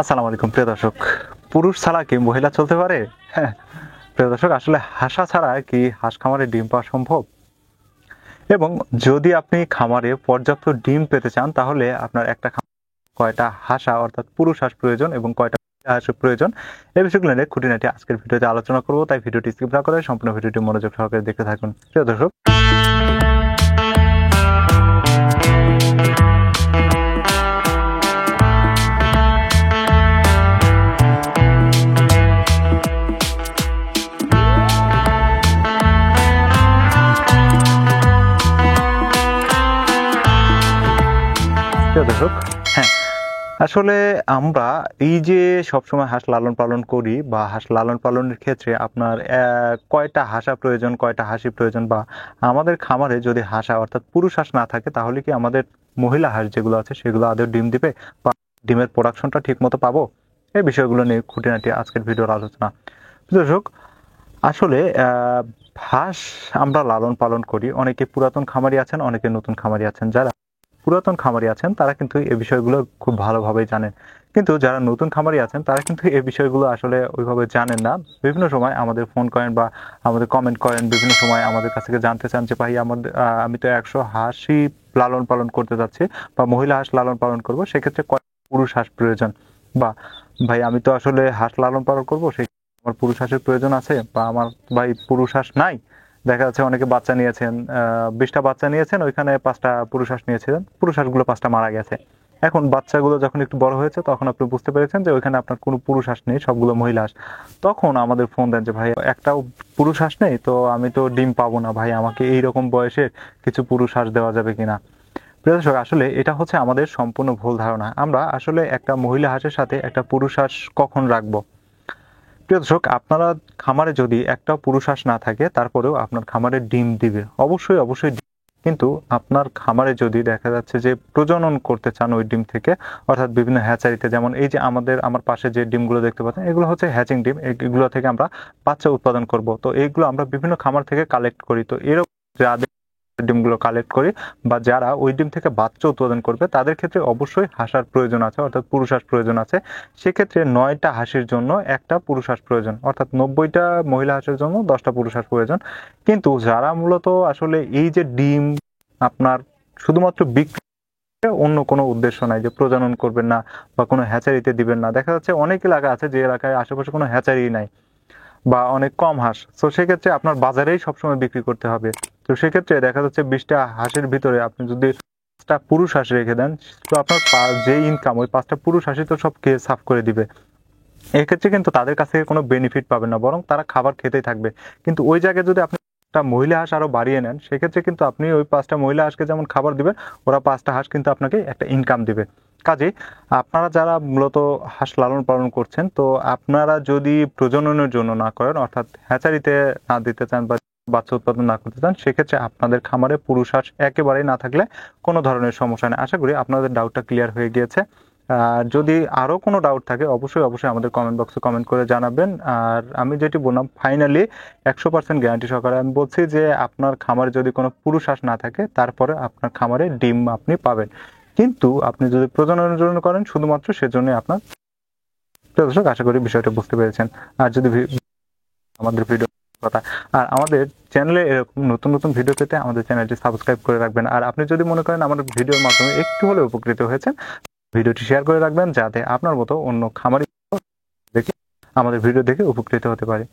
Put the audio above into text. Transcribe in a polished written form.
আসসালামু আলাইকুম প্রিয় দর্শক। পুরুষ ছাড়া কি মহিলা চলতে পারে? হ্যাঁ, প্রিয় দর্শক, আসলে হাসা ছাড়া কি হাঁস খামারে ডিম পাওয়া সম্ভব? এবং যদি আপনি খামারে পর্যাপ্ত ডিম পেতে চান তাহলে আপনার একটা কয়টা হাসা অর্থাৎ পুরুষ হাঁস প্রয়োজন এবং কয়টা মহিলা হাঁস প্রয়োজন, এই বিষয়গুলো নিয়ে খুঁটিনাটি আজকের ভিডিওতে আলোচনা করব। তাই ভিডিওটি স্কিপ না করে সম্পূর্ণ ভিডিওটি মনোযোগ সহকারে দেখতে থাকুন। প্রিয় দর্শক, প্রিয় দর্শক, হ্যাঁ, আসলে আমরা এই যে সবসময় হাঁস লালন পালন করি বা হাঁস লালন পালনের ক্ষেত্রে আপনার কয়টা হাসা প্রয়োজন, কয়টা হাসি প্রয়োজন, বা আমাদের খামারে যদি হাসা অর্থাৎ পুরুষ হাঁস না থাকে তাহলে কি আমাদের মহিলা হাঁস যেগুলো আছে সেগুলো আদৌ ডিম দিবে বা ডিমের প্রোডাকশনটা ঠিক মতো পাবো? এই বিষয়গুলো নিয়ে খুঁটিনাটি আজকের ভিডিওর আলোচনা। দর্শক, আসলে হাঁস আমরা লালন পালন করি, অনেকে পুরাতন খামারি আছেন, অনেকে নতুন খামারি আছেন। যারা পুরাতন খামারি আছেন তারা কিন্তু এই বিষয়গুলো খুব ভালোভাবেই জানেন, কিন্তু যারা নতুন খামারি আছেন তারা কিন্তু এই বিষয়গুলো আসলে ওইভাবে জানেন না। বিভিন্ন সময় আমাদের ফোন করেন বা আমাদের কমেন্ট করেন, বিভিন্ন সময় আমাদের কাছ থেকে জানতে চান যে ভাই আমাদের আমি তো 100 হাঁসই লালন পালন করতে যাচ্ছি বা মহিলা হাঁস লালন পালন করব, সেক্ষেত্রে কয় পুরুষ হাঁস প্রয়োজন, বা ভাই আমি তো আসলে হাঁস লালন পালন করবো, সেই আমার পুরুষ হাঁসের প্রয়োজন আছে, বা আমার ভাই পুরুষ হাঁস নাই। দেখা যাচ্ছে অনেকে বাচ্চা নিয়েছেন, 20টা বাচ্চা নিয়েছেন, ওইখানে 5টা পুরুষ হাঁস নিয়েছিলেন, পুরুষ হাঁসগুলো 5টা মারা গেছে। এখন বাচ্চাগুলো যখন একটু বড় হয়েছে তখন আপনি বুঝতে পেরেছেন যে ওইখানে আপনার কোনো পুরুষ হাঁস নেই, সবগুলো মহিলা হাঁস। তখন আমাদের ফোন দেন যে ভাই একটাও পুরুষ হাঁস নেই, তো আমি তো ডিম পাবো না, ভাই আমাকে এইরকম বয়সে কিছু পুরুষ হাঁস দেওয়া যাবে কিনা। প্রিয় দর্শক, আসলে এটা হচ্ছে আমাদের সম্পূর্ণ ভুল ধারণা। আমরা আসলে একটা মহিলা হাঁসের সাথে একটা পুরুষ হাঁস কখন রাখবো? প্রিয় দর্শক, আপনারা খামারে যদি একটা পুরুষ হাঁস না থাকে তারপরেও আপনার খামারে ডিম দিবে, অবশ্যই অবশ্যই কিন্তু আপনার খামারে যদি দেখা যাচ্ছে যে প্রজনন করতে চান ওই ডিম থেকে, অর্থাৎ বিভিন্ন হ্যাচারিতে, যেমন এই যে আমার পাশে যে ডিমগুলো দেখতে পাচ্ছেন এগুলো হচ্ছে হ্যাচিং ডিম, এগুলো থেকে আমরা বাচ্চা উৎপাদন করব। তো এইগুলো আমরা বিভিন্ন খামার থেকে কালেক্ট করি। তো এরকম যাদের ডিমগুলো কালেক্ট করি বা যারা ওই ডিম থেকে বাচ্চা উৎপাদন করবে তাদের ক্ষেত্রে অবশ্যই হাঁসার প্রয়োজন আছে, অর্থাৎ পুরুষ হাঁস প্রয়োজন আছে। সেক্ষেত্রে 9টা হাঁসের জন্য একটা পুরুষ হাঁস প্রয়োজন, অর্থাৎ 90টা মহিলা হাঁসের জন্য 10টা পুরুষ হাঁস প্রয়োজন। কিন্তু যারা মূলত আসলে এই যে ডিম আপনার শুধুমাত্র বিক্রি, অন্য কোনো উদ্দেশ্য নাই যে প্রজনন করবেন না বা কোনো হ্যাচারিতে দিবেন না, দেখা যাচ্ছে অনেক এলাকা আছে যে এলাকায় আশেপাশে কোনো হ্যাচারি নাই বা অনেক কম হাঁস, তো সেক্ষেত্রে আপনার বাজারেই সবসময় বিক্রি করতে হবে। তো সেক্ষেত্রে দেখা যাচ্ছে 20টা হাঁসের ভিতরে আপনি যদি 5টা পুরুষ হাঁস রেখে দেন, তো আপনার যে ইনকাম ওই 5টা পুরুষ হাঁসই তো সব খেয়ে সাফ করে দিবে। এক্ষেত্রে কিন্তু তাদের কাছ থেকে কোনো বেনিফিট পাবেন না, বরং তারা খাবার খেতেই থাকবে। কিন্তু ওই জায়গায় যদি আপনি একটা মহিলা হাঁস আরো বাড়িয়ে নেন, সেক্ষেত্রে কিন্তু আপনি ওই 5টা মহিলা হাঁসকে যেমন খাবার দিবেন, ওরা 5টা হাঁস কিন্তু আপনাকে একটা ইনকাম দিবে। কাজেই আপনারা যারা মূলত হাঁস লালন পালন করছেন, তো আপনারা যদি প্রজননের জন্য না করেন, অর্থাৎ হ্যাচারিতে না দিতে চান বা বাচ্চা উৎপাদন না করতে চান, সেক্ষেত্রে আপনাদের খামারে পুরুষ হাঁস একেবারেই না থাকলে কোনো ধরনের সমস্যা নেই। আশা করি আপনাদের ডাউটটা ক্লিয়ার হয়ে গিয়েছে। যদি আরো কোনো ডাউট থাকে অবশ্যই অবশ্যই আমাদের কমেন্ট বক্সে কমেন্ট করে জানাবেন। আর আমি যেটি বললাম, ফাইনালি 100% গ্যারান্টি সহকারে আমি বলছি যে আপনার খামারে যদি কোনো পুরুষ হাঁস না থাকে তারপরে আপনার খামারে ডিম আপনি পাবেন, কিন্তু আপনি যদি প্রজননের জন্য করেন শুধুমাত্র সেজন্য আপনার। দর্শক, আশা করি বিষয়টা বুঝতে পেরেছেন। আর যদি আমাদের ভিডিও কথা, আর আমাদের চ্যানেলে এরকম নতুন নতুন ভিডিও পেতে আমাদের চ্যানেলটি সাবস্ক্রাইব করে রাখবেন। আর আপনি যদি মনে করেন আমাদের ভিডিওর মাধ্যমে একটু হলেও উপকৃত হয়েছেন, ভিডিওটি শেয়ার করে রাখবেন যাতে আপনার মতো অন্য খামারি দেখে আমাদের ভিডিও দেখে উপকৃত হতে পারে।